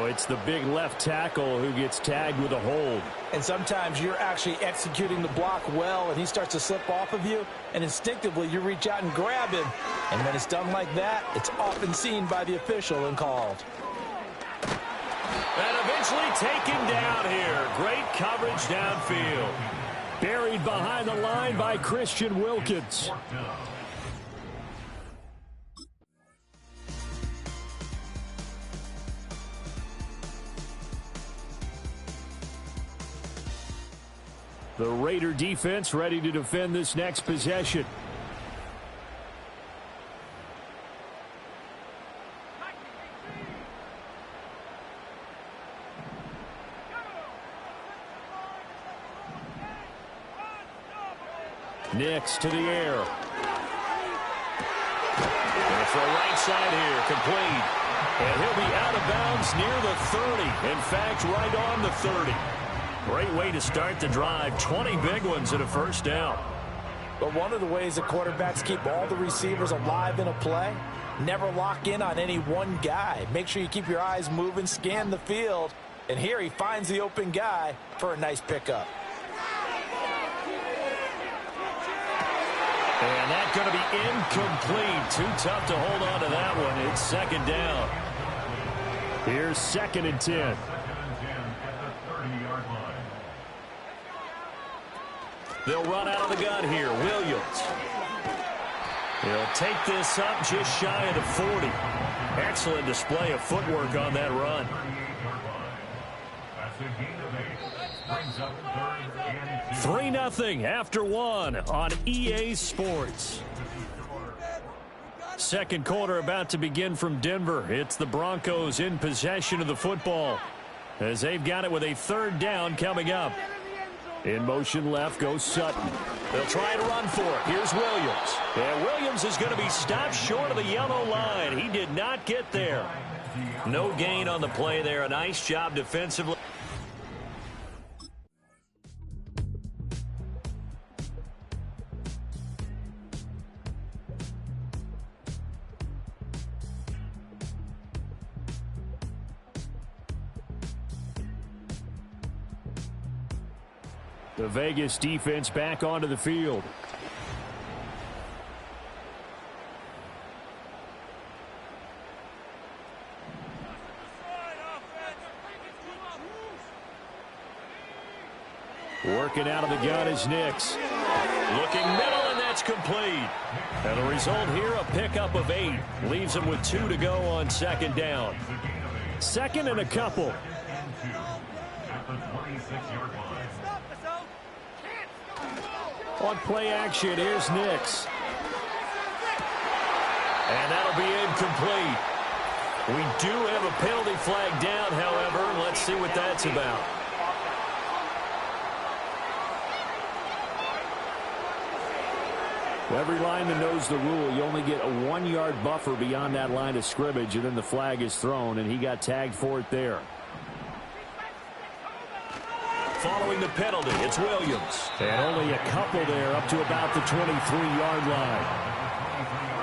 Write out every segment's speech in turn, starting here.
So it's the big left tackle who gets tagged with a hold. And sometimes you're actually executing the block well, and he starts to slip off of you, and instinctively you reach out and grab him. And when it's done like that, it's often seen by the official and called. And eventually taken down here. Great coverage downfield. Buried behind the line by Christian Wilkins. The Raider defense ready to defend this next possession. Nix to the air. And for a right side here, complete. And he'll be out of bounds near the 30. In fact, right on the 30. Great way to start the drive. 20 big ones and a first down. But one of the ways that quarterbacks keep all the receivers alive in a play, never lock in on any one guy. Make sure you keep your eyes moving, scan the field. And here he finds the open guy for a nice pickup. And that's going to be incomplete. Too tough to hold on to that one. It's second down. Here's 2nd and 10. They'll run out of the gun here. Williams. He'll take this up just shy of the 40. Excellent display of footwork on that run. 3-0 after 1 on EA Sports. Second quarter about to begin from Denver. It's the Broncos in possession of the football as they've got it with a 3rd down coming up. In motion left goes Sutton. They'll try to run for it. Here's Williams. And Williams is going to be stopped short of the yellow line. He did not get there. No gain on the play there. A nice job defensively. The Vegas defense back onto the field. Working out of the gun is Nix. Looking middle, and that's complete. And the result here, a pickup of 8. Leaves him with 2 to go on 2nd down. 2nd and a couple. On play action, here's Nix. And that'll be incomplete. We do have a penalty flag down, however. Let's see what that's about. Every lineman knows the rule. You only get a 1-yard buffer beyond that line of scrimmage, and then the flag is thrown, and he got tagged for it there. Following the penalty, it's Williams. And only a couple there up to about the 23-yard line.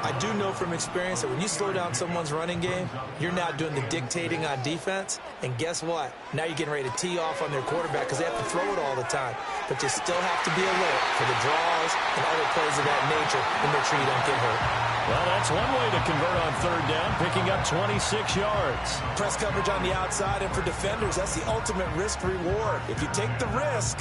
I do know from experience that when you slow down someone's running game, you're now doing the dictating on defense. And guess what? Now you're getting ready to tee off on their quarterback because they have to throw it all the time. But you still have to be alert for the draws and other plays of that nature to make sure you don't get hurt. Well, that's one way to convert on 3rd down, picking up 26 yards. Press coverage on the outside, and for defenders, that's the ultimate risk-reward. If you take the risk,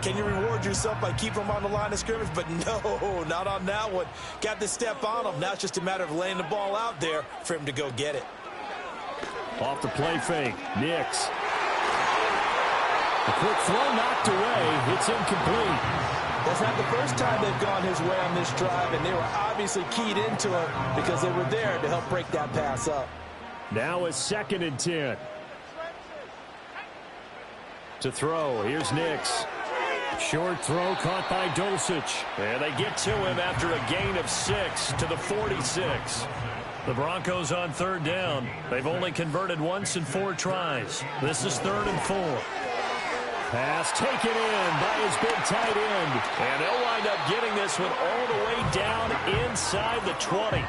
can you reward yourself by keeping them on the line of scrimmage? But no, not on that one. Got to step on them. Now it's just a matter of laying the ball out there for him to go get it. Off the play fake, Nix. A quick throw knocked away. It's incomplete. That's not the first time they've gone his way on this drive, and they were obviously keyed into it because they were there to help break that pass up. Now it's 2nd and 10. To throw, here's Nix. Short throw caught by Dulcich. And they get to him after a gain of 6 to the 46. The Broncos on 3rd down. They've only converted once in 4 tries. This is 3rd and 4. Pass taken in by his big tight end. And they'll wind up getting this one all the way down inside the 20.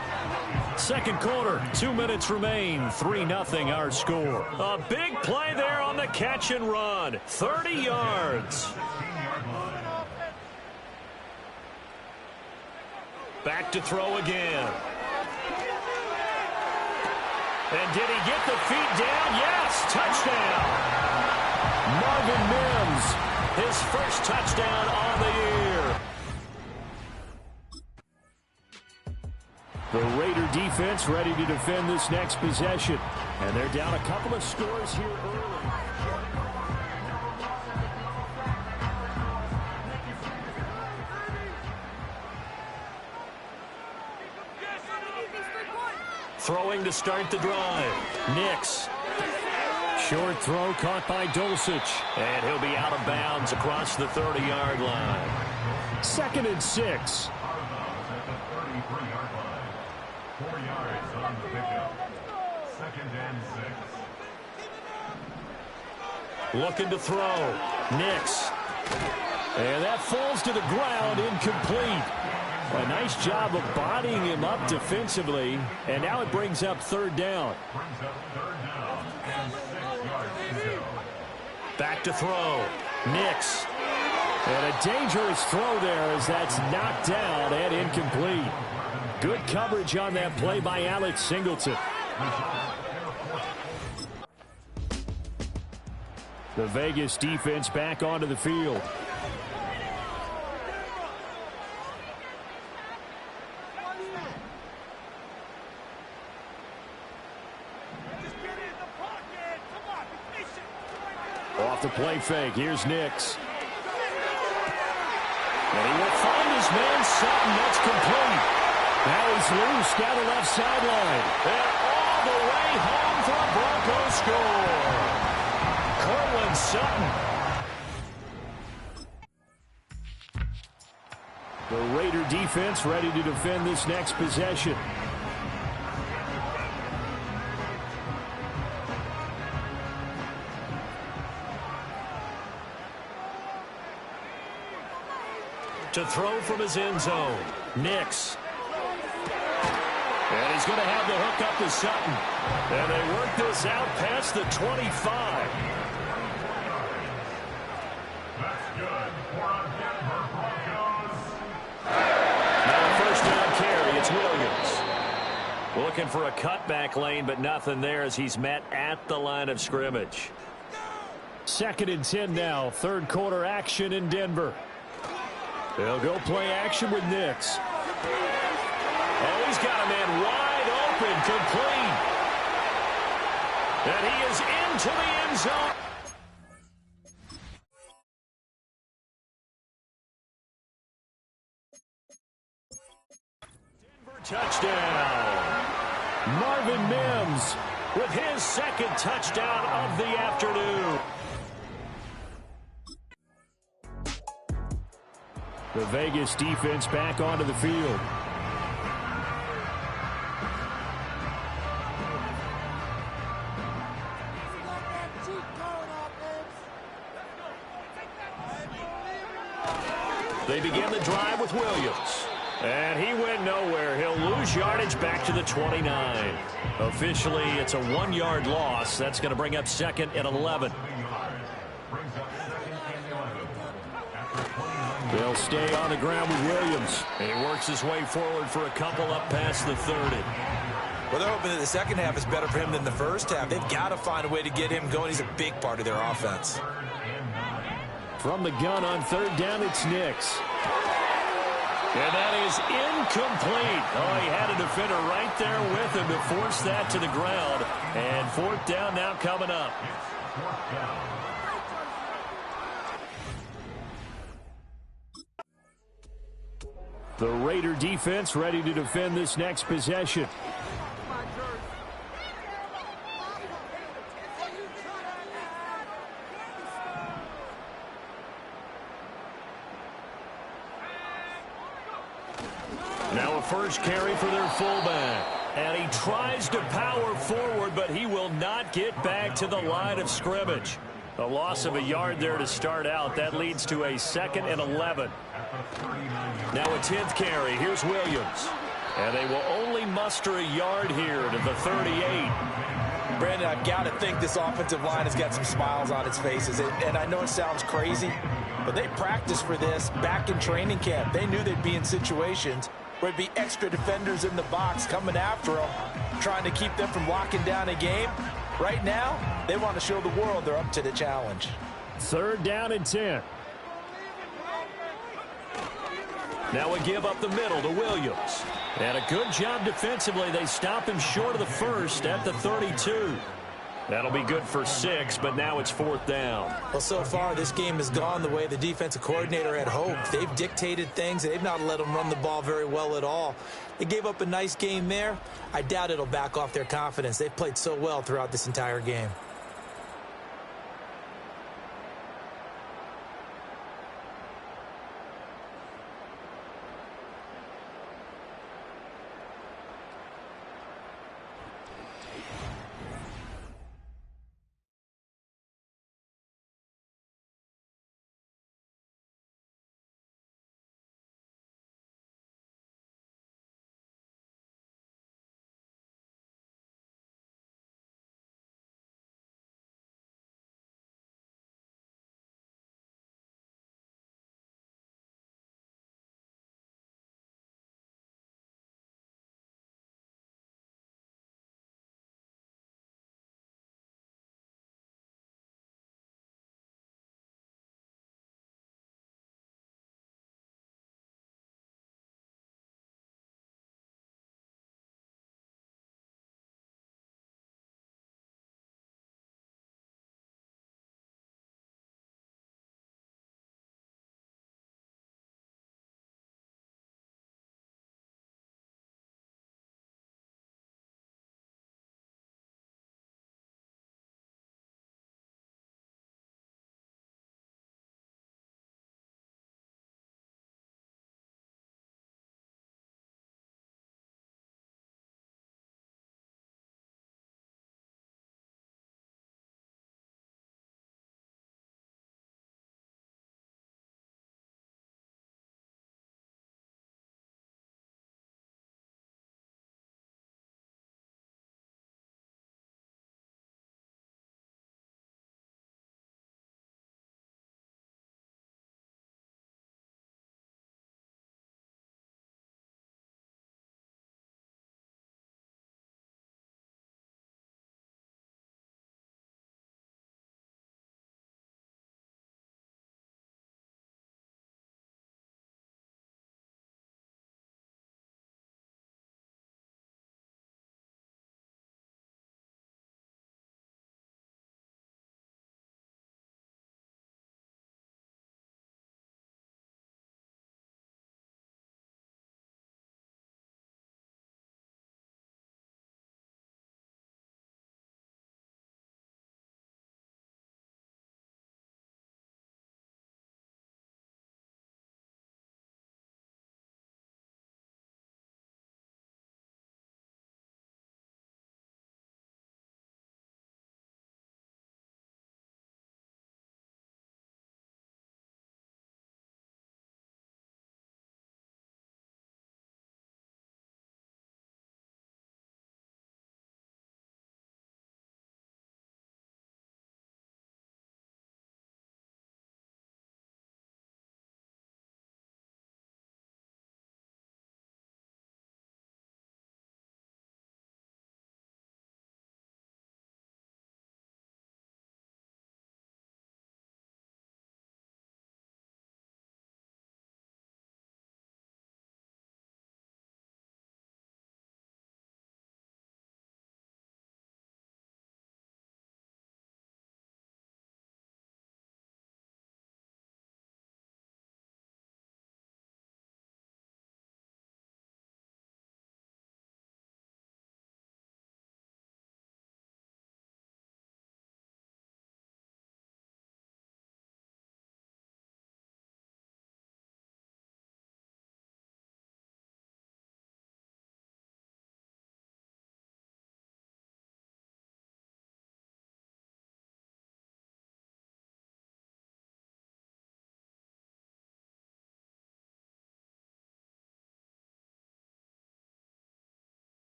Second quarter, 2 minutes remain, 3-0 our score. A big play there on the catch and run, 30 yards. Back to throw again. And did he get the feet down? Yes, touchdown. Marvin Mims, his first touchdown on the year. The Raider defense ready to defend this next possession. And they're down a couple of scores here early. Throwing to start the drive. Nix. Short throw caught by Dulcich. And he'll be out of bounds across the 30-yard line. 2nd and 6. Looking to throw. Nix. And that falls to the ground, incomplete. A nice job of bodying him up defensively. And now it brings up 3rd down. Back to throw. Nix. And a dangerous throw there as that's knocked down and incomplete. Good coverage on that play by Alex Singleton. The Vegas defense back onto the field. Off the play fake, here's Nix. And he will find his man Sutton. That's complete. Now he's loose down the left sideline. And all the way home for a Broncos score. Cortland Sutton. The Raider defense ready to defend this next possession. To throw from his end zone. Nix. And he's going to have the hook up to Sutton. And they work this out past the 25. That's good for a Denver Broncos. Now a first down carry. It's Williams. Looking for a cutback lane, but nothing there as he's met at the line of scrimmage. 2nd and 10 now. 3rd quarter action in Denver. They'll go play action with Nix. Oh, he's got a man wide open, complete. And he is into the end zone. Denver touchdown. Marvin Mims with his 2nd touchdown of the afternoon. The Vegas defense back onto the field. They begin the drive with Williams. And he went nowhere. He'll lose yardage back to the 29. Officially, it's a 1-yard loss. That's going to bring up 2nd and 11. They'll stay on the ground with Williams. And he works his way forward for a couple up past the 30. Well, they're hoping that the second half is better for him than the first half. They've got to find a way to get him going. He's a big part of their offense. From the gun on 3rd down, it's Nix. And that is incomplete. Oh, he had a defender right there with him to force that to the ground. And 4th down now coming up. The Raider defense ready to defend this next possession. Now a first carry for their fullback. And he tries to power forward, but he will not get back to the line of scrimmage. A loss of a yard there to start out. That leads to a 2nd and 11. Now a 10th carry. Here's Williams. And they will only muster a yard here to the 38. Brandon, I've got to think this offensive line has got some smiles on its faces. And I know it sounds crazy, but they practiced for this back in training camp. They knew they'd be in situations where there'd be extra defenders in the box coming after them, trying to keep them from locking down a game. Right now, they want to show the world they're up to the challenge. 3rd down and 10. Now a give up the middle to Williams. And a good job defensively. They stop him short of the first at the 32. That'll be good for 6, but now it's 4th down. Well, so far, this game has gone the way the defensive coordinator had hoped. They've dictated things. They've not let them run the ball very well at all. They gave up a nice game there. I doubt it'll back off their confidence. They've played so well throughout this entire game.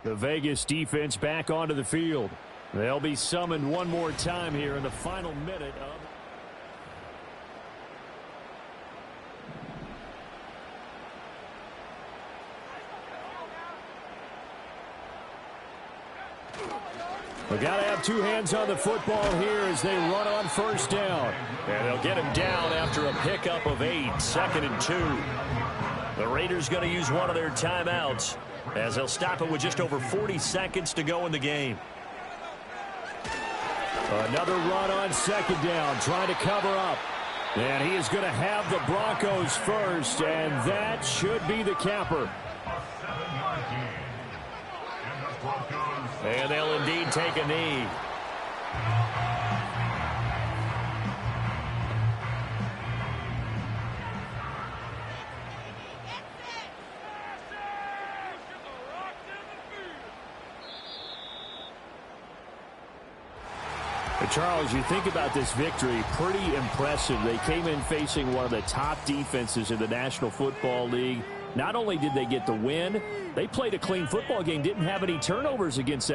The Vegas defense back onto the field. They'll be summoned one more time here in the final minute of... We've got to have two hands on the football here as they run on first down. And they'll get him down after a pickup of 8, 2nd and 2. The Raiders going to use one of their timeouts as they'll stop it with just over 40 seconds to go in the game. Another run on 2nd down, trying to cover up. And he is going to have the Broncos first, and that should be the capper. And they'll indeed take a knee. Charles, you think about this victory, pretty impressive. They came in facing one of the top defenses in the National Football League. Not only did they get the win, they played a clean football game, didn't have any turnovers against that